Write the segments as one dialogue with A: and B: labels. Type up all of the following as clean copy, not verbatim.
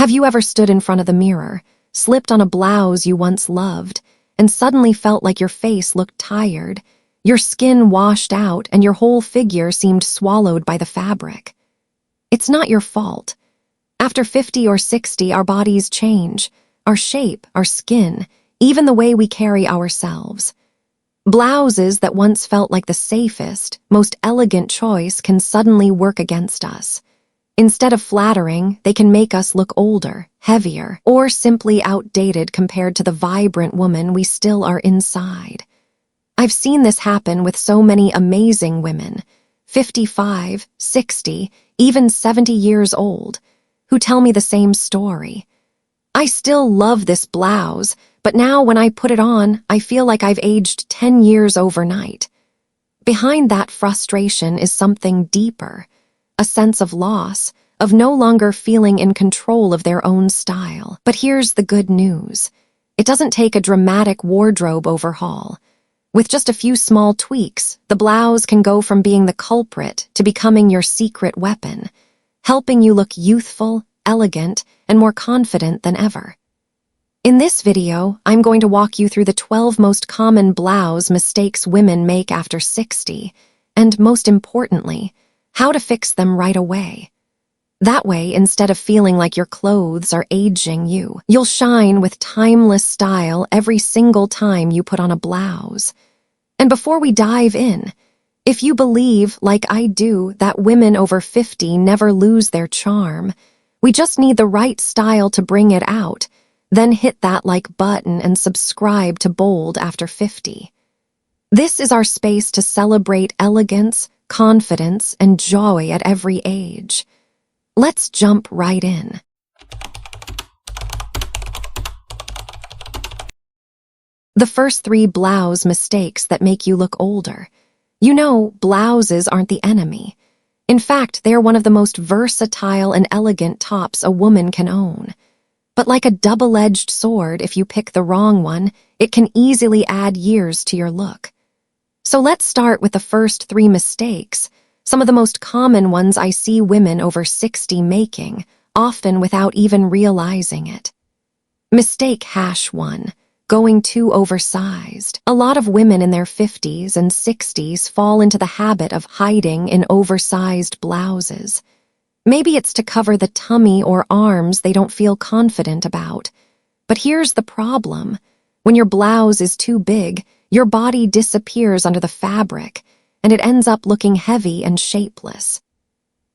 A: Have you ever stood in front of the mirror, slipped on a blouse you once loved, and suddenly felt like your face looked tired, your skin washed out, and your whole figure seemed swallowed by the fabric? It's not your fault. After 50 or 60, our bodies change, our shape, our skin, even the way we carry ourselves. Blouses that once felt like the safest, most elegant choice can suddenly work against us. Instead of flattering, they can make us look older, heavier, or simply outdated compared to the vibrant woman we still are inside. I've seen this happen with so many amazing women, 55, 60, even 70 years old, who tell me the same story. I still love this blouse, but now when I put it on, I feel like I've aged 10 years overnight. Behind that frustration is something deeper, a sense of loss, of no longer feeling in control of their own style. But here's the good news. It doesn't take a dramatic wardrobe overhaul. With just a few small tweaks, the blouse can go from being the culprit to becoming your secret weapon, helping you look youthful, elegant, and more confident than ever. In this video, I'm going to walk you through the 12 most common blouse mistakes women make after 60, and most importantly, how to fix them right away. That way, instead of feeling like your clothes are aging you, you'll shine with timeless style every single time you put on a blouse. And before we dive in, if you believe, like I do, that women over 50 never lose their charm, we just need the right style to bring it out, then hit that like button and subscribe to Bold After 50. This is our space to celebrate elegance, confidence, and joy at every age. Let's jump right in. The first 3 blouse mistakes that make you look older. You know, blouses aren't the enemy. In fact, they are one of the most versatile and elegant tops a woman can own. But like a double-edged sword, if you pick the wrong one, it can easily add years to your look. So let's start with the first 3 mistakes, some of the most common ones I see women over 60 making, often without even realizing it. Mistake #1. Going too oversized. A lot of women in their 50s and 60s fall into the habit of hiding in oversized blouses. Maybe it's to cover the tummy or arms they don't feel confident about. But here's the problem. When your blouse is too big, your body disappears under the fabric, and it ends up looking heavy and shapeless.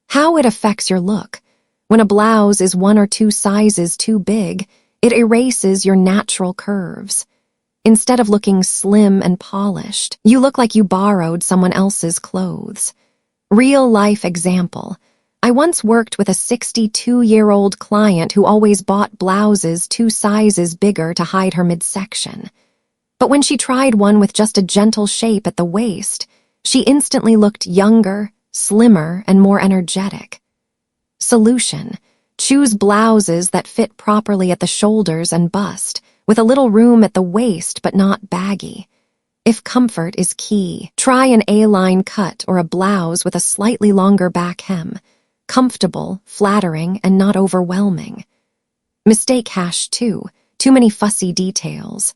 A: How it affects your look. When a blouse is 1 or 2 sizes too big, it erases your natural curves. Instead of looking slim and polished, you look like you borrowed someone else's clothes. Real-life example. I once worked with a 62-year-old client who always bought blouses 2 sizes bigger to hide her midsection. But when she tried one with just a gentle shape at the waist, she instantly looked younger, slimmer, and more energetic. Solution: choose blouses that fit properly at the shoulders and bust, with a little room at the waist but not baggy. If comfort is key, try an A-line cut or a blouse with a slightly longer back hem. Comfortable, flattering, and not overwhelming. Mistake #2. Too many fussy details.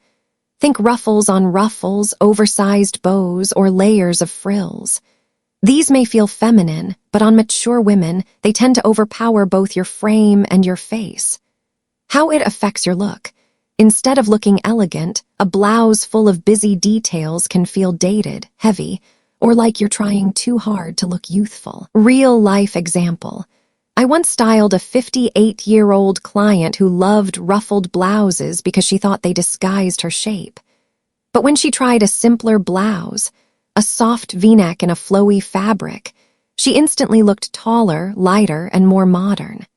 A: Think ruffles on ruffles, oversized bows, or layers of frills. These may feel feminine, but on mature women, they tend to overpower both your frame and your face. How it affects your look. Instead of looking elegant, a blouse full of busy details can feel dated, heavy, or like you're trying too hard to look youthful. Real-life example. I once styled a 58-year-old client who loved ruffled blouses because she thought they disguised her shape. But when she tried a simpler blouse, a soft V-neck in a flowy fabric, she instantly looked taller, lighter, and more modern.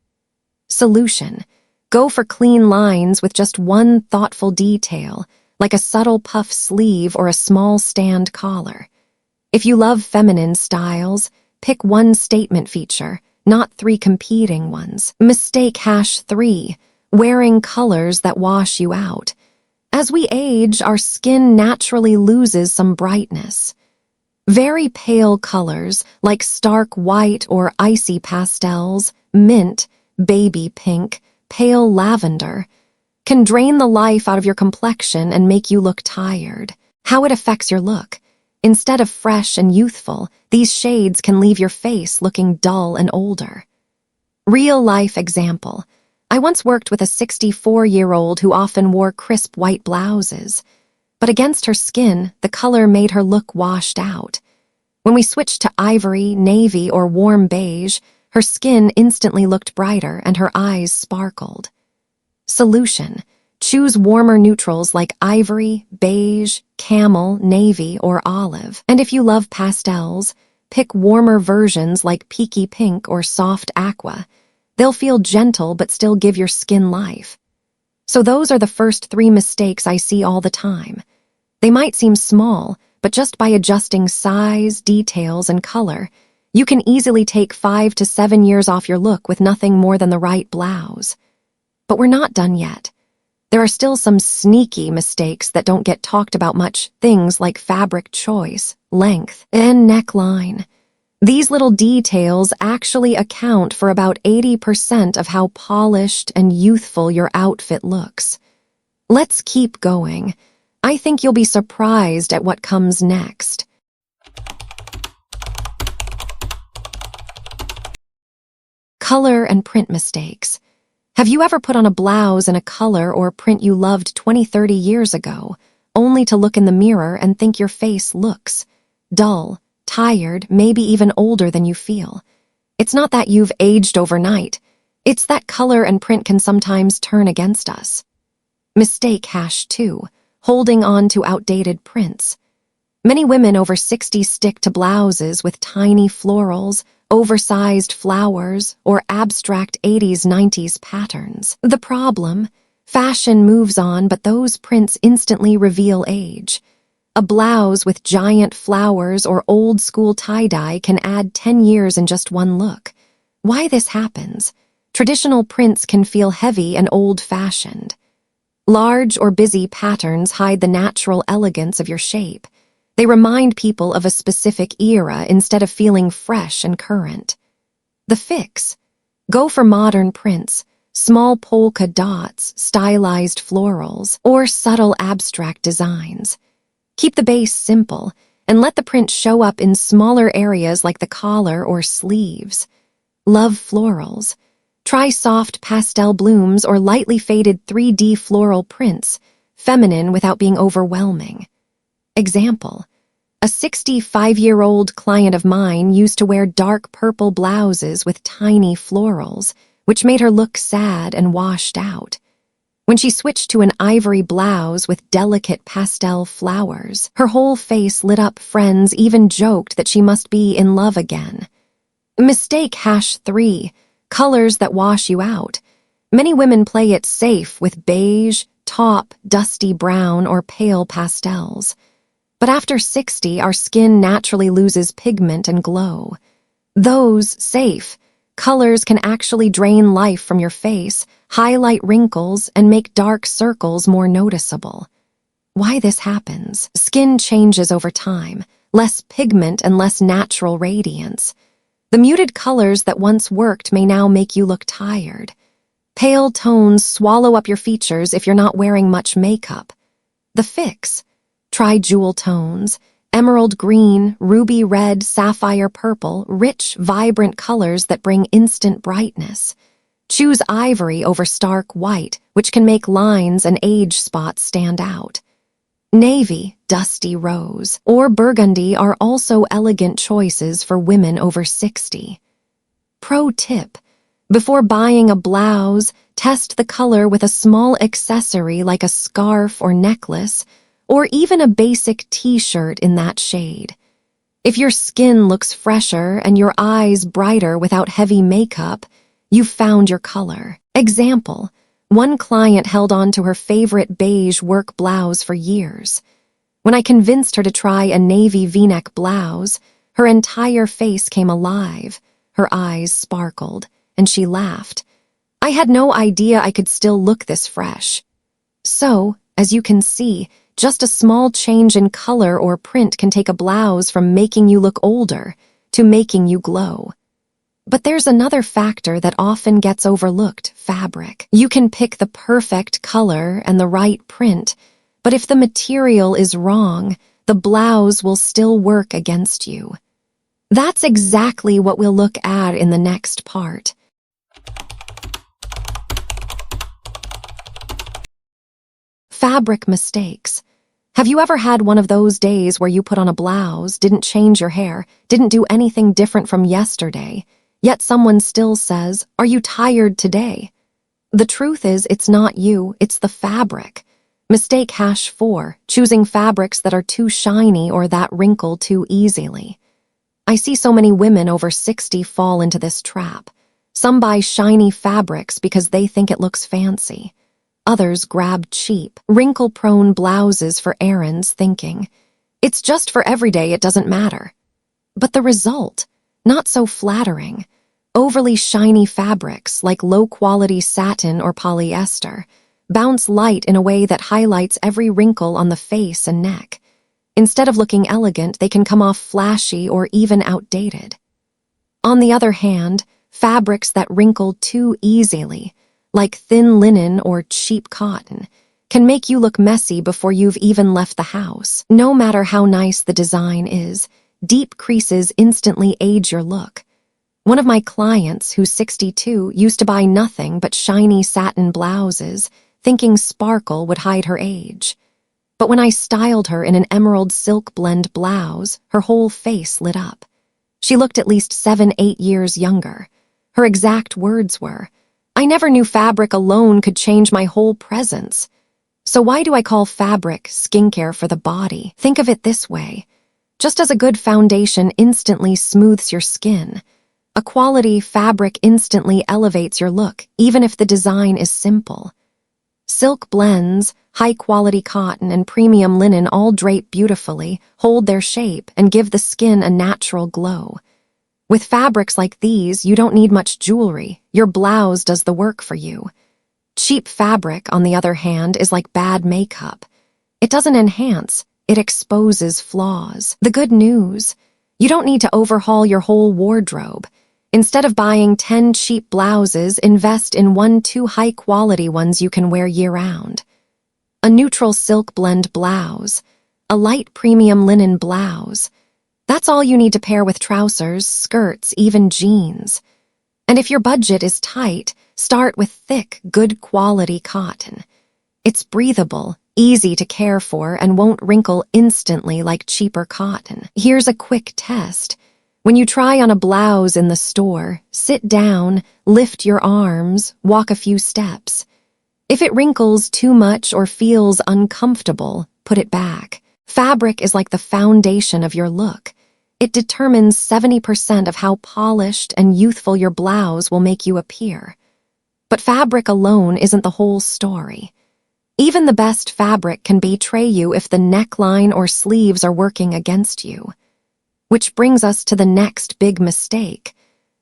A: Solution: go for clean lines with just one thoughtful detail, like a subtle puff sleeve or a small stand collar. If you love feminine styles, pick one statement feature, not 3 competing ones. Mistake #3. Wearing colors that wash you out. As we age, our skin naturally loses some brightness. Very pale colors, like stark white or icy pastels, mint, baby pink, pale lavender, can drain the life out of your complexion and make you look tired. How it affects your look. Instead of fresh and youthful, these shades can leave your face looking dull and older. Real-life example. I once worked with a 64-year-old who often wore crisp white blouses, but against her skin, the color made her look washed out. When we switched to ivory, navy, or warm beige, her skin instantly looked brighter and her eyes sparkled. Solution. Choose warmer neutrals like ivory, beige, camel, navy, or olive. And if you love pastels, pick warmer versions like peaky pink or soft aqua. They'll feel gentle but still give your skin life. So those are the first 3 mistakes I see all the time. They might seem small, but just by adjusting size, details, and color, you can easily take 5 to 7 years off your look with nothing more than the right blouse. But we're not done yet. There are still some sneaky mistakes that don't get talked about much, things like fabric choice, length, and neckline. These little details actually account for about 80% of how polished and youthful your outfit looks. Let's keep going. I think you'll be surprised at what comes next. Color and print mistakes. Have you ever put on a blouse in a color or print you loved 20-30 years ago, only to look in the mirror and think your face looks dull, tired, maybe even older than you feel? It's not that you've aged overnight. It's that color and print can sometimes turn against us. Mistake #2. Holding on to outdated prints. Many women over 60 stick to blouses with tiny florals, oversized flowers, or abstract 80s-90s patterns. The problem? Fashion moves on, but those prints instantly reveal age. A blouse with giant flowers or old-school tie-dye can add 10 years in just one look. Why this happens? Traditional prints can feel heavy and old-fashioned. Large or busy patterns hide the natural elegance of your shape. They remind people of a specific era instead of feeling fresh and current. The fix? Go for modern prints, small polka dots, stylized florals, or subtle abstract designs. Keep the base simple and let the print show up in smaller areas like the collar or sleeves. Love florals? Try soft pastel blooms or lightly faded 3D floral prints, feminine without being overwhelming. Example. A 65-year-old client of mine used to wear dark purple blouses with tiny florals, which made her look sad and washed out. When she switched to an ivory blouse with delicate pastel flowers, her whole face lit up. Friends even joked that she must be in love again. Mistake #3. Colors that wash you out. Many women play it safe with beige, taupe, dusty brown, or pale pastels. But after 60, our skin naturally loses pigment and glow. Those safe colors can actually drain life from your face, highlight wrinkles, and make dark circles more noticeable. Why this happens? Skin changes over time, less pigment and less natural radiance. The muted colors that once worked may now make you look tired. Pale tones swallow up your features if you're not wearing much makeup. The fix? Try jewel tones, emerald green, ruby red, sapphire purple, rich, vibrant colors that bring instant brightness. Choose ivory over stark white, which can make lines and age spots stand out. Navy, dusty rose, or burgundy are also elegant choices for women over 60. Pro tip: before buying a blouse, test the color with a small accessory like a scarf or necklace, or even a basic t-shirt in that shade. If your skin looks fresher and your eyes brighter without heavy makeup, you've found your color. Example: one client held on to her favorite beige work blouse for years. When I convinced her to try a navy v-neck blouse, her entire face came alive, her eyes sparkled, and she laughed. I had no idea I could still look this fresh. So, as you can see, just a small change in color or print can take a blouse from making you look older to making you glow. But there's another factor that often gets overlooked: fabric. You can pick the perfect color and the right print, but if the material is wrong, the blouse will still work against you. That's exactly what we'll look at in the next part. Fabric mistakes. Have you ever had one of those days where you put on a blouse, didn't change your hair, didn't do anything different from yesterday, yet someone still says, "Are you tired today?" The truth is, it's not you, it's the fabric. Mistake #4, choosing fabrics that are too shiny or that wrinkle too easily. I see so many women over 60 fall into this trap. Some buy shiny fabrics because they think it looks fancy. Others grab cheap, wrinkle-prone blouses for errands thinking, "It's just for everyday, it doesn't matter." But the result? Not so flattering. Overly shiny fabrics, like low-quality satin or polyester, bounce light in a way that highlights every wrinkle on the face and neck. Instead of looking elegant, they can come off flashy or even outdated. On the other hand, fabrics that wrinkle too easily, like thin linen or cheap cotton, can make you look messy before you've even left the house. No matter how nice the design is, deep creases instantly age your look. One of my clients, who's 62, used to buy nothing but shiny satin blouses, thinking sparkle would hide her age. But when I styled her in an emerald silk blend blouse, her whole face lit up. She looked at least 7-8 years younger. Her exact words were, "I never knew fabric alone could change my whole presence." So why do I call fabric skincare for the body? Think of it this way. Just as a good foundation instantly smooths your skin, a quality fabric instantly elevates your look, even if the design is simple. Silk blends, high-quality cotton, and premium linen all drape beautifully, hold their shape, and give the skin a natural glow. With fabrics like these, you don't need much jewelry. Your blouse does the work for you. Cheap fabric, on the other hand, is like bad makeup. It doesn't enhance, it exposes flaws. The good news: you don't need to overhaul your whole wardrobe. Instead of buying 10 cheap blouses, invest in 1-2 high-quality ones you can wear year-round. A neutral silk blend blouse, a light premium linen blouse. That's all you need to pair with trousers, skirts, even jeans. And if your budget is tight, start with thick, good-quality cotton. It's breathable, easy to care for, and won't wrinkle instantly like cheaper cotton. Here's a quick test. When you try on a blouse in the store, sit down, lift your arms, walk a few steps. If it wrinkles too much or feels uncomfortable, put it back. Fabric is like the foundation of your look. It determines 70% of how polished and youthful your blouse will make you appear. But fabric alone isn't the whole story. Even the best fabric can betray you if the neckline or sleeves are working against you. Which brings us to the next big mistake: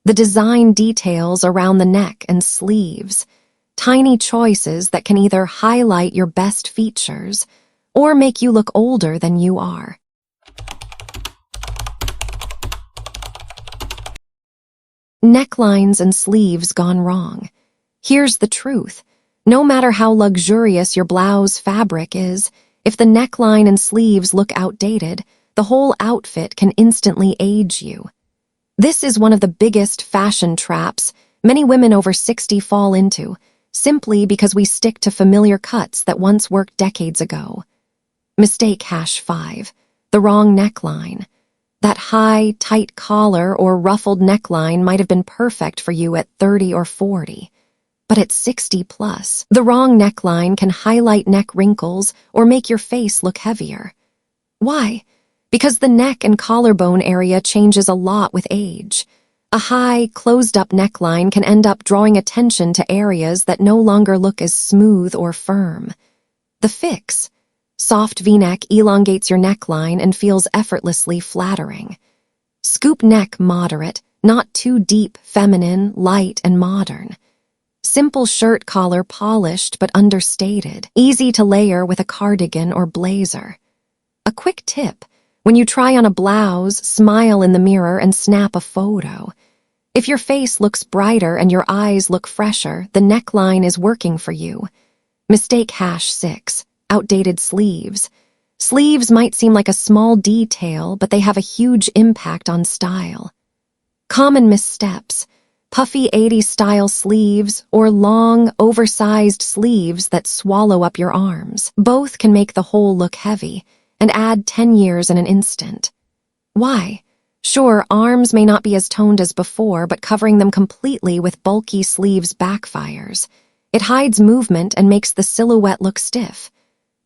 A: the design details around the neck and sleeves. Tiny choices that can either highlight your best features or make you look older than you are. Necklines and sleeves gone wrong. Here's the truth. No matter how luxurious your blouse fabric is, if the neckline and sleeves look outdated, the whole outfit can instantly age you. This is one of the biggest fashion traps many women over 60 fall into, simply because we stick to familiar cuts that once worked decades ago. Mistake #5, the wrong neckline. That high, tight collar or ruffled neckline might have been perfect for you at 30 or 40. But at 60 plus, the wrong neckline can highlight neck wrinkles or make your face look heavier. Why? Because the neck and collarbone area changes a lot with age. A high, closed-up neckline can end up drawing attention to areas that no longer look as smooth or firm. The fix: soft V-neck elongates your neckline and feels effortlessly flattering. Scoop neck moderate, not too deep, feminine, light, and modern. Simple shirt collar polished but understated, easy to layer with a cardigan or blazer. A quick tip: when you try on a blouse, smile in the mirror and snap a photo. If your face looks brighter and your eyes look fresher, the neckline is working for you. Mistake #6, outdated sleeves. Sleeves might seem like a small detail, but they have a huge impact on style. Common missteps: puffy 80s style sleeves or long, oversized sleeves that swallow up your arms. Both can make the whole look heavy and add 10 years in an instant. Why? Sure, arms may not be as toned as before, but covering them completely with bulky sleeves backfires. It hides movement and makes the silhouette look stiff.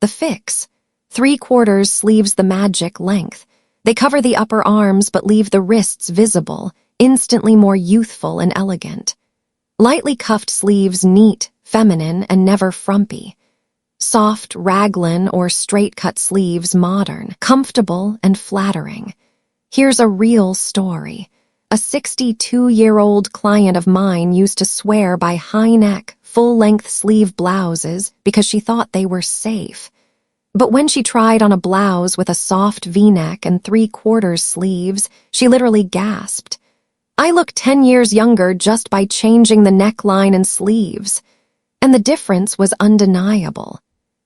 A: The fix: 3/4 sleeves the magic length. They cover the upper arms but leave the wrists visible, instantly more youthful and elegant. Lightly cuffed sleeves neat, feminine, and never frumpy. Soft raglan or straight-cut sleeves modern, comfortable, and flattering. Here's a real story. A 62-year-old client of mine used to swear by high-neck, full-length sleeve blouses because she thought they were safe. But when she tried on a blouse with a soft V-neck and 3/4 sleeves, she literally gasped. "I look 10 years younger just by changing the neckline and sleeves." And the difference was undeniable.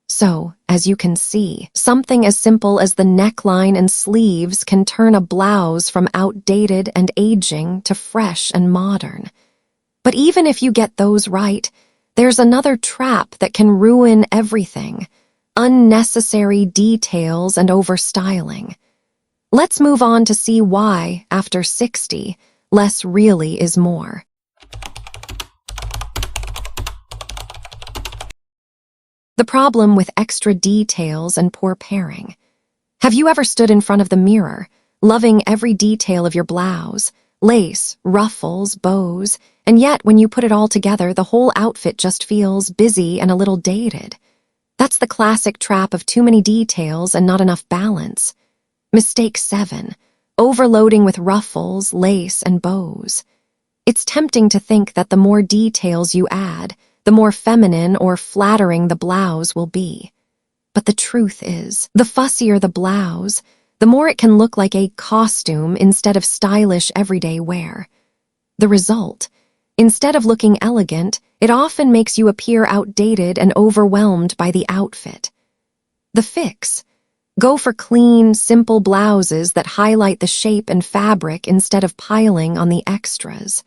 A: So, as you can see, something as simple as the neckline and sleeves can turn a blouse from outdated and aging to fresh and modern. But even if you get those right, there's another trap that can ruin everything: unnecessary details and overstyling. Let's move on to see why, after 60, less really is more. The problem with extra details and poor pairing. Have you ever stood in front of the mirror, loving every detail of your blouse, lace, ruffles, bows, and yet when you put it all together, the whole outfit just feels busy and a little dated? That's the classic trap of too many details and not enough balance. Mistake 7, overloading with ruffles, lace, and bows. It's tempting to think that the more details you add, the more feminine or flattering the blouse will be. But the truth is, the fussier the blouse, the more it can look like a costume instead of stylish everyday wear. The result: instead of looking elegant, it often makes you appear outdated and overwhelmed by the outfit. The fix: go for clean, simple blouses that highlight the shape and fabric instead of piling on the extras.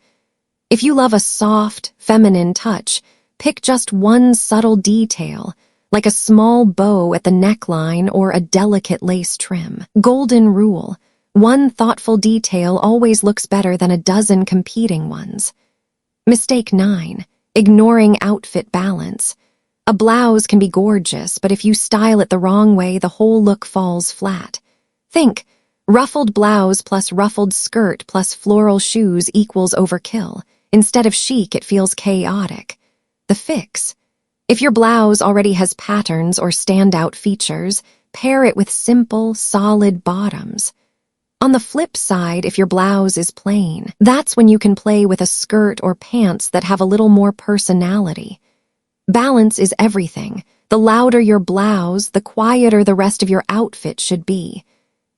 A: If you love a soft, feminine touch, pick just one subtle detail, like a small bow at the neckline or a delicate lace trim. Golden rule: one thoughtful detail always looks better than a dozen competing ones. Mistake 9, ignoring outfit balance. A blouse can be gorgeous, but if you style it the wrong way, the whole look falls flat. Think: ruffled blouse plus ruffled skirt plus floral shoes equals overkill. Instead of chic, it feels chaotic. The fix: if your blouse already has patterns or standout features, pair it with simple, solid bottoms. On the flip side, if your blouse is plain, that's when you can play with a skirt or pants that have a little more personality. Balance is everything. The louder your blouse, the quieter the rest of your outfit should be.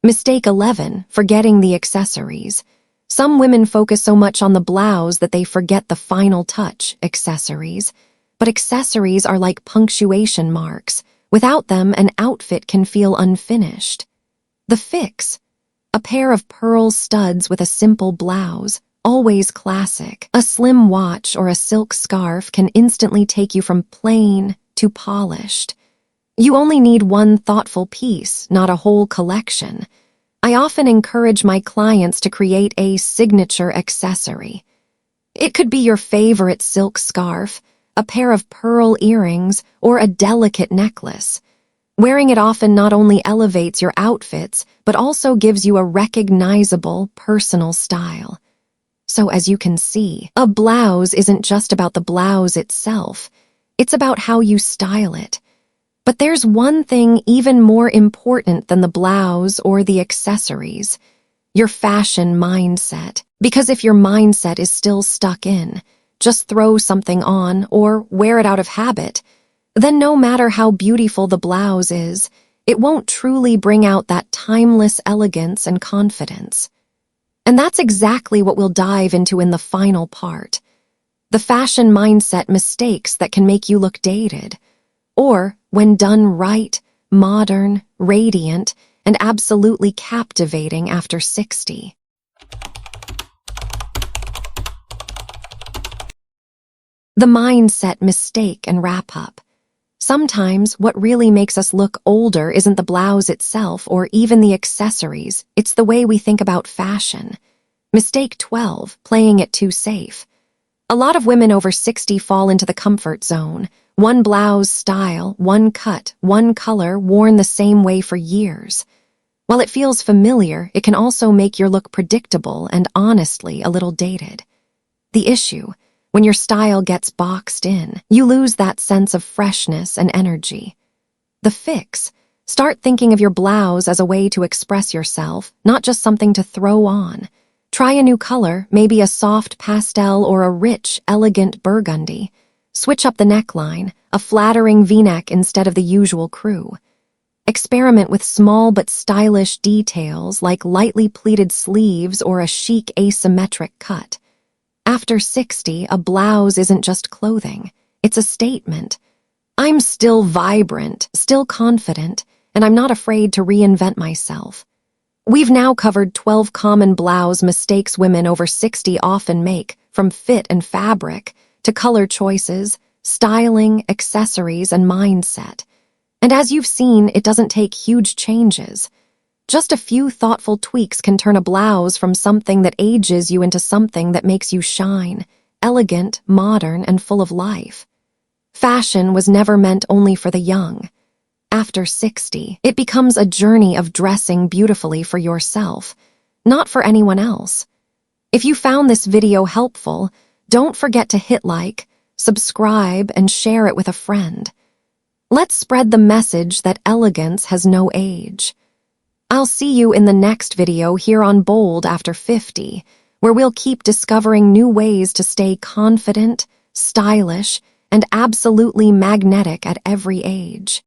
A: Mistake 11, forgetting the accessories. Some women focus so much on the blouse that they forget the final touch, accessories. But accessories are like punctuation marks. Without them, an outfit can feel unfinished. The fix: a pair of pearl studs with a simple blouse, always classic. A slim watch or a silk scarf can instantly take you from plain to polished. You only need one thoughtful piece, not a whole collection. I often encourage my clients to create a signature accessory. It could be your favorite silk scarf, a pair of pearl earrings, or a delicate necklace. Wearing it often not only elevates your outfits, but also gives you a recognizable, personal style. So as you can see, a blouse isn't just about the blouse itself. It's about how you style it. But there's one thing even more important than the blouse or the accessories: your fashion mindset. Because if your mindset is still stuck in, just throw something on or wear it out of habit, then no matter how beautiful the blouse is, it won't truly bring out that timeless elegance and confidence. And that's exactly what we'll dive into in the final part. The fashion mindset mistakes that can make you look dated, or, when done right, modern, radiant, and absolutely captivating after 60. The mindset mistake and wrap-up. Sometimes what really makes us look older isn't the blouse itself or even the accessories, it's the way we think about fashion. Mistake 12, playing it too safe. A lot of women over 60 fall into the comfort zone. One blouse style, one cut, one color worn the same way for years. While it feels familiar, it can also make your look predictable and honestly a little dated. The issue, when your style gets boxed in, you lose that sense of freshness and energy. The fix, start thinking of your blouse as a way to express yourself, not just something to throw on. Try a new color, maybe a soft pastel or a rich, elegant burgundy. Switch up the neckline, a flattering V-neck instead of the usual crew. Experiment with small but stylish details like lightly pleated sleeves or a chic asymmetric cut. After 60, a blouse isn't just clothing, it's a statement. I'm still vibrant, still confident, and I'm not afraid to reinvent myself. We've now covered 12 common blouse mistakes women over 60 often make, from fit and fabric to color choices, styling, accessories, and mindset. And as you've seen, it doesn't take huge changes. Just a few thoughtful tweaks can turn a blouse from something that ages you into something that makes you shine, elegant, modern, and full of life. Fashion was never meant only for the young. After 60, it becomes a journey of dressing beautifully for yourself, not for anyone else. If you found this video helpful, don't forget to hit like, subscribe, and share it with a friend. Let's spread the message that elegance has no age. I'll see you in the next video here on Bold After 50, where we'll keep discovering new ways to stay confident, stylish, and absolutely magnetic at every age.